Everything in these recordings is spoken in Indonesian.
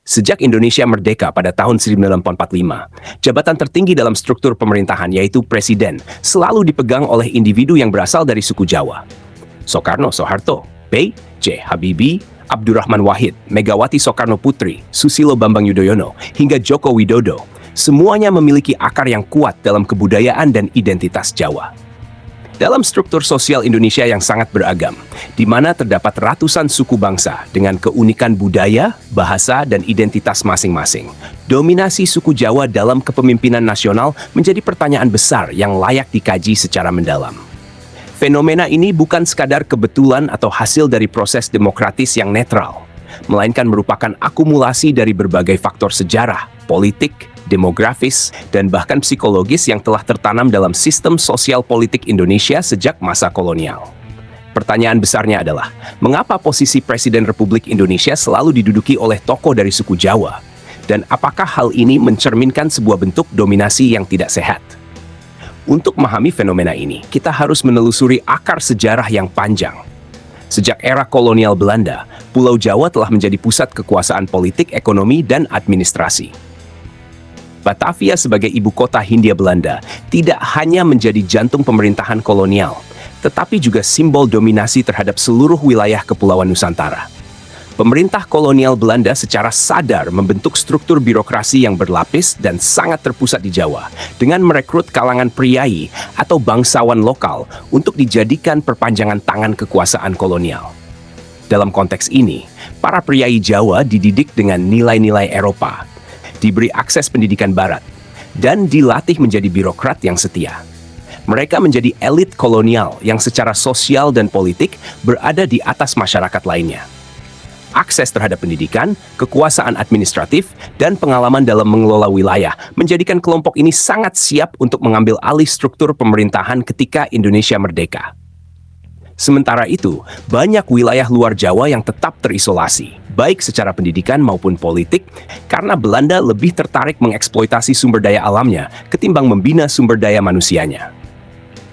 Sejak Indonesia merdeka pada tahun 1945, jabatan tertinggi dalam struktur pemerintahan yaitu presiden selalu dipegang oleh individu yang berasal dari suku Jawa. Soekarno Soeharto, B.J. Habibie, Abdurrahman Wahid, Megawati Soekarno Putri, Susilo Bambang Yudhoyono, hingga Joko Widodo, semuanya memiliki akar yang kuat dalam kebudayaan dan identitas Jawa. Dalam struktur sosial Indonesia yang sangat beragam, di mana terdapat ratusan suku bangsa dengan keunikan budaya, bahasa, dan identitas masing-masing, dominasi suku Jawa dalam kepemimpinan nasional menjadi pertanyaan besar yang layak dikaji secara mendalam. Fenomena ini bukan sekadar kebetulan atau hasil dari proses demokratis yang netral, melainkan merupakan akumulasi dari berbagai faktor sejarah, politik, demografis, dan bahkan psikologis yang telah tertanam dalam sistem sosial politik Indonesia sejak masa kolonial. Pertanyaan besarnya adalah, mengapa posisi Presiden Republik Indonesia selalu diduduki oleh tokoh dari suku Jawa? Dan apakah hal ini mencerminkan sebuah bentuk dominasi yang tidak sehat? Untuk memahami fenomena ini, kita harus menelusuri akar sejarah yang panjang. Sejak era kolonial Belanda, Pulau Jawa telah menjadi pusat kekuasaan politik, ekonomi, dan administrasi. Batavia sebagai ibu kota Hindia Belanda tidak hanya menjadi jantung pemerintahan kolonial, tetapi juga simbol dominasi terhadap seluruh wilayah Kepulauan Nusantara. Pemerintah kolonial Belanda secara sadar membentuk struktur birokrasi yang berlapis dan sangat terpusat di Jawa, dengan merekrut kalangan priai atau bangsawan lokal untuk dijadikan perpanjangan tangan kekuasaan kolonial. Dalam konteks ini, para priai Jawa dididik dengan nilai-nilai Eropa, diberi akses pendidikan barat, dan dilatih menjadi birokrat yang setia. Mereka menjadi elit kolonial yang secara sosial dan politik berada di atas masyarakat lainnya. Akses terhadap pendidikan, kekuasaan administratif, dan pengalaman dalam mengelola wilayah menjadikan kelompok ini sangat siap untuk mengambil alih struktur pemerintahan ketika Indonesia merdeka. Sementara itu, banyak wilayah luar Jawa yang tetap terisolasi, baik secara pendidikan maupun politik, karena Belanda lebih tertarik mengeksploitasi sumber daya alamnya ketimbang membina sumber daya manusianya.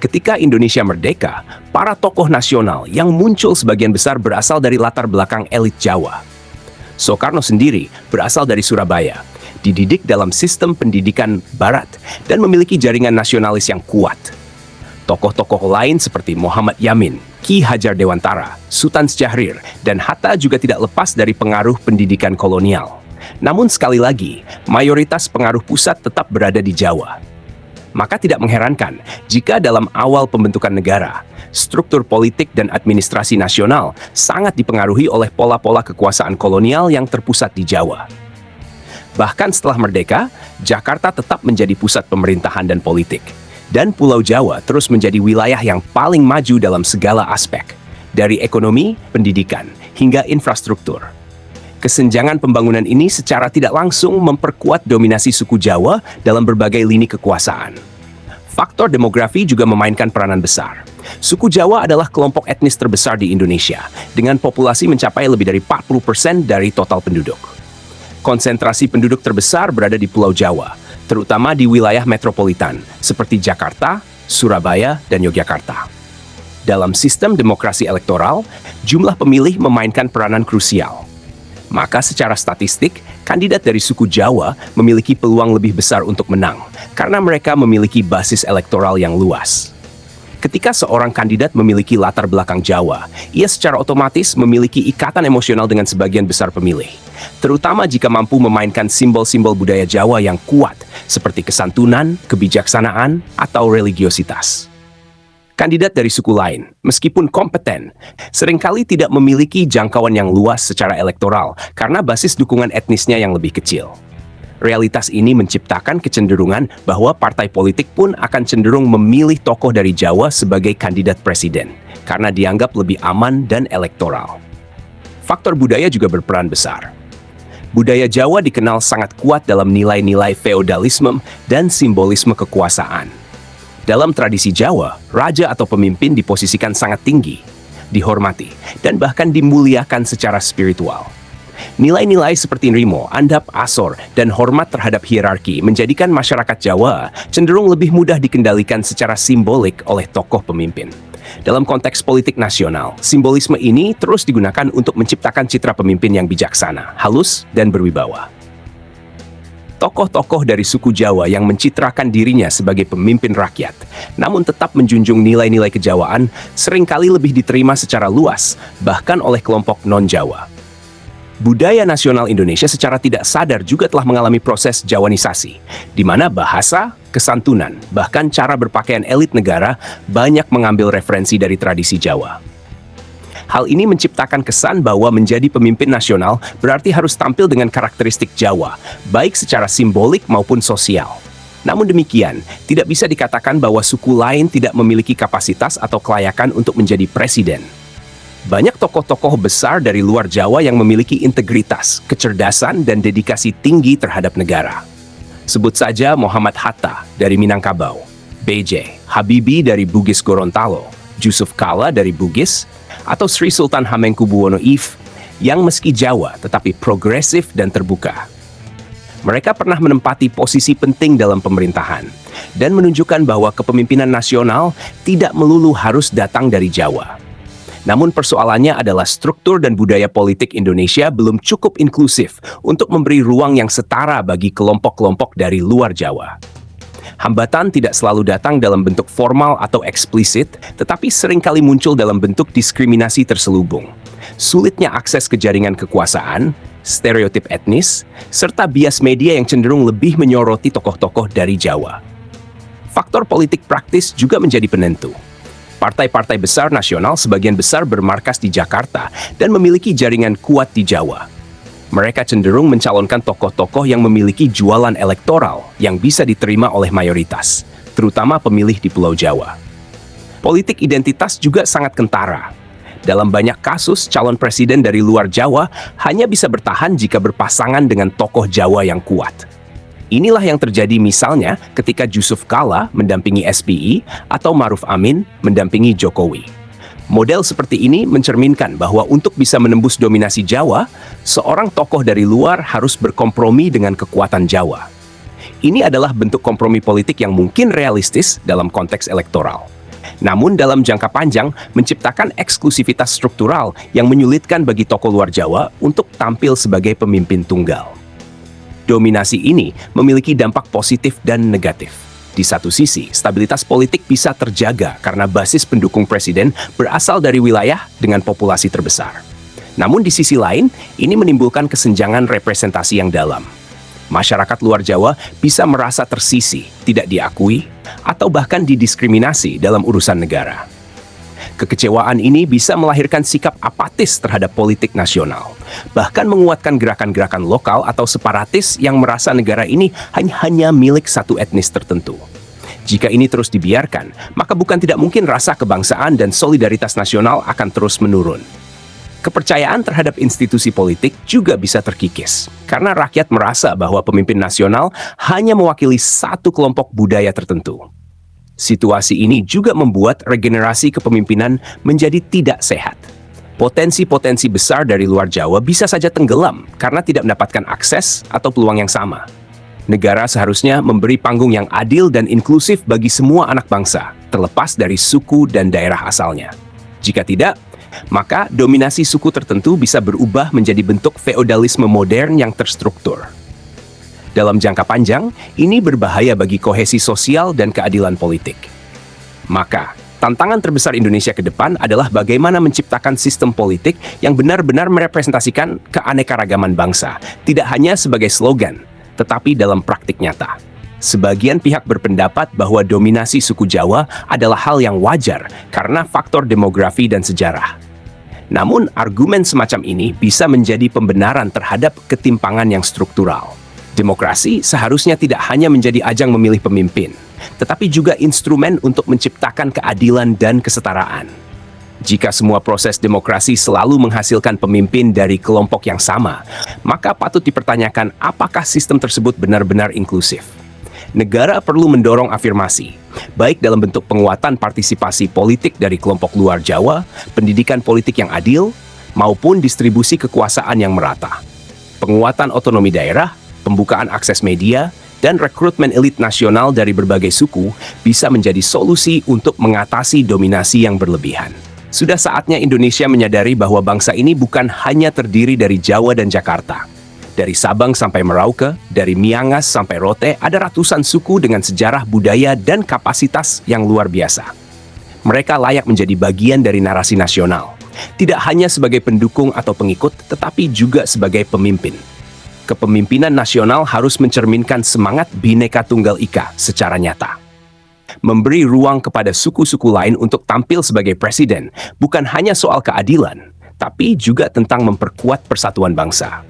Ketika Indonesia merdeka, para tokoh nasional yang muncul sebagian besar berasal dari latar belakang elit Jawa. Soekarno sendiri berasal dari Surabaya, dididik dalam sistem pendidikan barat, dan memiliki jaringan nasionalis yang kuat. Tokoh-tokoh lain seperti Muhammad Yamin, Ki Hajar Dewantara, Sultan Syahrir, dan Hatta juga tidak lepas dari pengaruh pendidikan kolonial. Namun sekali lagi, mayoritas pengaruh pusat tetap berada di Jawa. Maka tidak mengherankan jika dalam awal pembentukan negara, struktur politik dan administrasi nasional sangat dipengaruhi oleh pola-pola kekuasaan kolonial yang terpusat di Jawa. Bahkan setelah merdeka, Jakarta tetap menjadi pusat pemerintahan dan politik. Dan Pulau Jawa terus menjadi wilayah yang paling maju dalam segala aspek, dari ekonomi, pendidikan, hingga infrastruktur. Kesenjangan pembangunan ini secara tidak langsung memperkuat dominasi suku Jawa dalam berbagai lini kekuasaan. Faktor demografi juga memainkan peranan besar. Suku Jawa adalah kelompok etnis terbesar di Indonesia, dengan populasi mencapai lebih dari 40% dari total penduduk. Konsentrasi penduduk terbesar berada di Pulau Jawa, terutama di wilayah metropolitan seperti Jakarta, Surabaya, dan Yogyakarta. Dalam sistem demokrasi elektoral, jumlah pemilih memainkan peranan krusial. Maka secara statistik, kandidat dari suku Jawa memiliki peluang lebih besar untuk menang karena mereka memiliki basis elektoral yang luas. Ketika seorang kandidat memiliki latar belakang Jawa, ia secara otomatis memiliki ikatan emosional dengan sebagian besar pemilih, terutama jika mampu memainkan simbol-simbol budaya Jawa yang kuat, seperti kesantunan, kebijaksanaan, atau religiositas. Kandidat dari suku lain, meskipun kompeten, seringkali tidak memiliki jangkauan yang luas secara elektoral karena basis dukungan etnisnya yang lebih kecil. Realitas ini menciptakan kecenderungan bahwa partai politik pun akan cenderung memilih tokoh dari Jawa sebagai kandidat presiden, karena dianggap lebih aman dan elektoral. Faktor budaya juga berperan besar. Budaya Jawa dikenal sangat kuat dalam nilai-nilai feodalisme dan simbolisme kekuasaan. Dalam tradisi Jawa, raja atau pemimpin diposisikan sangat tinggi, dihormati, dan bahkan dimuliakan secara spiritual. Nilai-nilai seperti Nrimo, Andap, Asor, dan hormat terhadap hierarki menjadikan masyarakat Jawa cenderung lebih mudah dikendalikan secara simbolik oleh tokoh pemimpin. Dalam konteks politik nasional, simbolisme ini terus digunakan untuk menciptakan citra pemimpin yang bijaksana, halus, dan berwibawa. Tokoh-tokoh dari suku Jawa yang mencitrakan dirinya sebagai pemimpin rakyat, namun tetap menjunjung nilai-nilai kejawaan, seringkali lebih diterima secara luas, bahkan oleh kelompok non-Jawa. Budaya nasional Indonesia secara tidak sadar juga telah mengalami proses Jawanisasi, di mana bahasa, kesantunan, bahkan cara berpakaian elit negara banyak mengambil referensi dari tradisi Jawa. Hal ini menciptakan kesan bahwa menjadi pemimpin nasional berarti harus tampil dengan karakteristik Jawa, baik secara simbolik maupun sosial. Namun demikian, tidak bisa dikatakan bahwa suku lain tidak memiliki kapasitas atau kelayakan untuk menjadi presiden. Banyak tokoh-tokoh besar dari luar Jawa yang memiliki integritas, kecerdasan, dan dedikasi tinggi terhadap negara. Sebut saja Muhammad Hatta dari Minangkabau, B.J. Habibie dari Bugis Gorontalo, Yusuf Kala dari Bugis, atau Sri Sultan Hamengkubuwono IV yang meski Jawa tetapi progresif dan terbuka. Mereka pernah menempati posisi penting dalam pemerintahan dan menunjukkan bahwa kepemimpinan nasional tidak melulu harus datang dari Jawa. Namun persoalannya adalah struktur dan budaya politik Indonesia belum cukup inklusif untuk memberi ruang yang setara bagi kelompok-kelompok dari luar Jawa. Hambatan tidak selalu datang dalam bentuk formal atau eksplisit, tetapi seringkali muncul dalam bentuk diskriminasi terselubung. Sulitnya akses ke jaringan kekuasaan, stereotip etnis, serta bias media yang cenderung lebih menyoroti tokoh-tokoh dari Jawa. Faktor politik praktis juga menjadi penentu. Partai-partai besar nasional sebagian besar bermarkas di Jakarta dan memiliki jaringan kuat di Jawa. Mereka cenderung mencalonkan tokoh-tokoh yang memiliki jualan elektoral yang bisa diterima oleh mayoritas, terutama pemilih di Pulau Jawa. Politik identitas juga sangat kentara. Dalam banyak kasus, calon presiden dari luar Jawa hanya bisa bertahan jika berpasangan dengan tokoh Jawa yang kuat. Inilah yang terjadi misalnya ketika Yusuf Kala mendampingi SBY atau Maruf Amin mendampingi Jokowi. Model seperti ini mencerminkan bahwa untuk bisa menembus dominasi Jawa, seorang tokoh dari luar harus berkompromi dengan kekuatan Jawa. Ini adalah bentuk kompromi politik yang mungkin realistis dalam konteks elektoral. Namun dalam jangka panjang menciptakan eksklusivitas struktural yang menyulitkan bagi tokoh luar Jawa untuk tampil sebagai pemimpin tunggal. Dominasi ini memiliki dampak positif dan negatif. Di satu sisi, stabilitas politik bisa terjaga karena basis pendukung presiden berasal dari wilayah dengan populasi terbesar. Namun di sisi lain, ini menimbulkan kesenjangan representasi yang dalam. Masyarakat luar Jawa bisa merasa tersisih, tidak diakui, atau bahkan didiskriminasi dalam urusan negara. Kekecewaan ini bisa melahirkan sikap apatis terhadap politik nasional, bahkan menguatkan gerakan-gerakan lokal atau separatis yang merasa negara ini hanya milik satu etnis tertentu. Jika ini terus dibiarkan, maka bukan tidak mungkin rasa kebangsaan dan solidaritas nasional akan terus menurun. Kepercayaan terhadap institusi politik juga bisa terkikis, karena rakyat merasa bahwa pemimpin nasional hanya mewakili satu kelompok budaya tertentu. Situasi ini juga membuat regenerasi kepemimpinan menjadi tidak sehat. Potensi-potensi besar dari luar Jawa bisa saja tenggelam karena tidak mendapatkan akses atau peluang yang sama. Negara seharusnya memberi panggung yang adil dan inklusif bagi semua anak bangsa, terlepas dari suku dan daerah asalnya. Jika tidak, maka dominasi suku tertentu bisa berubah menjadi bentuk feodalisme modern yang terstruktur. Dalam jangka panjang, ini berbahaya bagi kohesi sosial dan keadilan politik. Maka, tantangan terbesar Indonesia ke depan adalah bagaimana menciptakan sistem politik yang benar-benar merepresentasikan keanekaragaman bangsa, tidak hanya sebagai slogan, tetapi dalam praktik nyata. Sebagian pihak berpendapat bahwa dominasi suku Jawa adalah hal yang wajar karena faktor demografi dan sejarah. Namun, argumen semacam ini bisa menjadi pembenaran terhadap ketimpangan yang struktural. Demokrasi seharusnya tidak hanya menjadi ajang memilih pemimpin, tetapi juga instrumen untuk menciptakan keadilan dan kesetaraan. Jika semua proses demokrasi selalu menghasilkan pemimpin dari kelompok yang sama, maka patut dipertanyakan apakah sistem tersebut benar-benar inklusif. Negara perlu mendorong afirmasi, baik dalam bentuk penguatan partisipasi politik dari kelompok luar Jawa, pendidikan politik yang adil, maupun distribusi kekuasaan yang merata. Penguatan otonomi daerah, pembukaan akses media, dan rekrutmen elit nasional dari berbagai suku bisa menjadi solusi untuk mengatasi dominasi yang berlebihan. Sudah saatnya Indonesia menyadari bahwa bangsa ini bukan hanya terdiri dari Jawa dan Jakarta. Dari Sabang sampai Merauke, dari Miangas sampai Rote, ada ratusan suku dengan sejarah budaya dan kapasitas yang luar biasa. Mereka layak menjadi bagian dari narasi nasional, tidak hanya sebagai pendukung atau pengikut, tetapi juga sebagai pemimpin. Kepemimpinan nasional harus mencerminkan semangat Bhinneka Tunggal Ika secara nyata. Memberi ruang kepada suku-suku lain untuk tampil sebagai presiden bukan hanya soal keadilan, tapi juga tentang memperkuat persatuan bangsa.